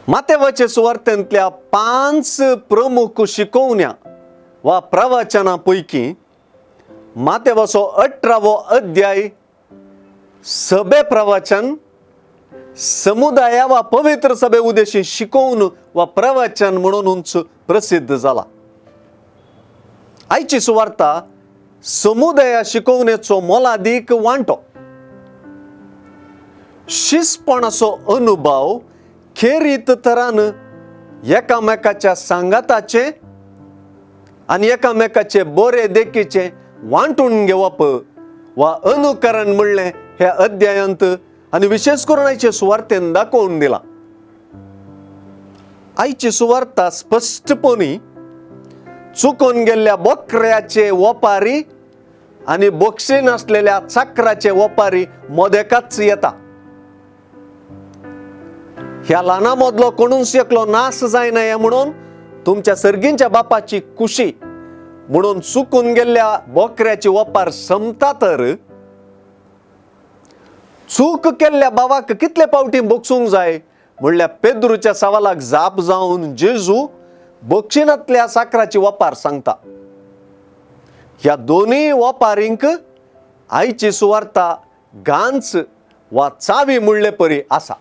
मातेवाचे सुवार्थेंतल्या 5 प्रमुख शिकवण्या वा प्रवचनांपैकी मातेवाचो 18वो अध्याय सभे प्रवचन, समुदाया वा पवित्र सभे उद्देशी शिकवण वा प्रवचन म्हणूनच प्रसिद्ध जाला. आयची सुवार्ता समुदाया शिकवणेचो मोलादीक वांटो. शिसपणाचो अनुभव खेरीत तरान एकामेकाच्या सांगाताचे आणि एकामेकाचे बरे देखीचे वांटून घेवप वा अनुकरण म्हणले हे अध्यायांत आणि विशेष करून आयचे सुवार्थेन दाखवून दिला. आयची सुवार्ता स्पष्टपणी चुकून गेल्ल्या बोकऱ्याचे वपारी आणि बक्षीन असलेल्या चाकराचे वपारी मोदेकाच येता. ह्या लाना मधलो कोणूच एकलो नाश जायना म्हणून तुमच्या सर्गींच्या बापाची कुशी म्हणून चुकून गेल्ल्या बोकऱ्याची वपार संपता तर चूक केल्ल्या बाबाक कितले पावटी बोगसूंक जाय म्हणल्या पेद्रूच्या सवालाक जाप जावन जेजू बक्षिणांतल्या साकराची वपार सांगता. ह्या दोन्ही वपारींक आयची सुवार्ता गांच वा चावी म्हणले परी आसा.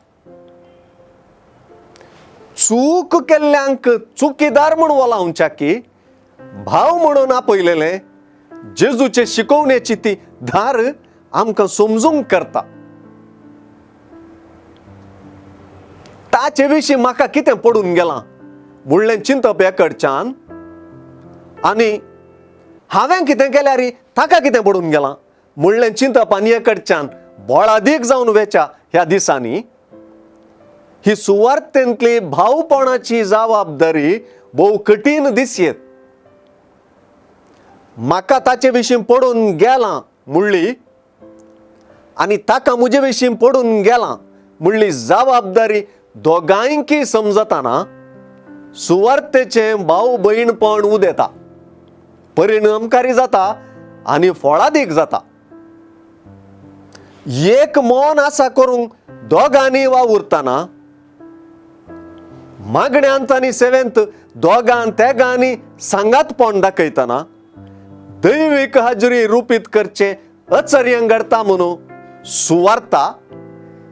चूक केल्ल्यांक चुकीदार म्हणून वलावच्या की भाव म्हणून आपयलेले जेजूचे शिकवण्याची ती धार आमकां समजूंक करता. ताचे विशीं म्हाका कितें पडून गेलां म्हणलें चिंतप एकडच्यान आनी हांवें कितें केल्यार ताका कितें पडून गेलां म्हणलें चिंतप आनी एकडच्यान बोळादीक जावन वेच्या ह्या दिसांनी ही सुवार्थेंतली भावपणाची जबाबदारी भोव कठीण दिसयेत. म्हाका ताचे विशीं पडून गेलां म्हणली आनी ताका म्हजे विशीं पडून गेलां म्हणली जबाबदारी दोगांयकी समजताना सुवार्थेचे भाव भयणपण उदेता, परिणामकारी जाता आनी फळादीक जाता. एक मन आसा करूंक दोगांनी वावुरतना मागण्यांत आनी सेवेंत दोगां तेगांनी सांगातपण दाखयतना दैवीक हाजरी रुपीत करचे आश्चर्य घडता म्हणून सुवार्ता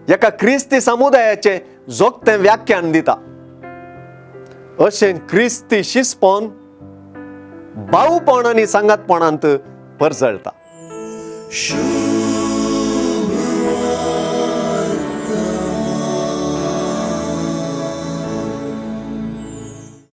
एका क्रिस्ती समुदायाचे जोगते व्याख्यान दिता. अशें क्रिस्ती शिसपण भाऊपण आनी सांगातपणांत परजळता.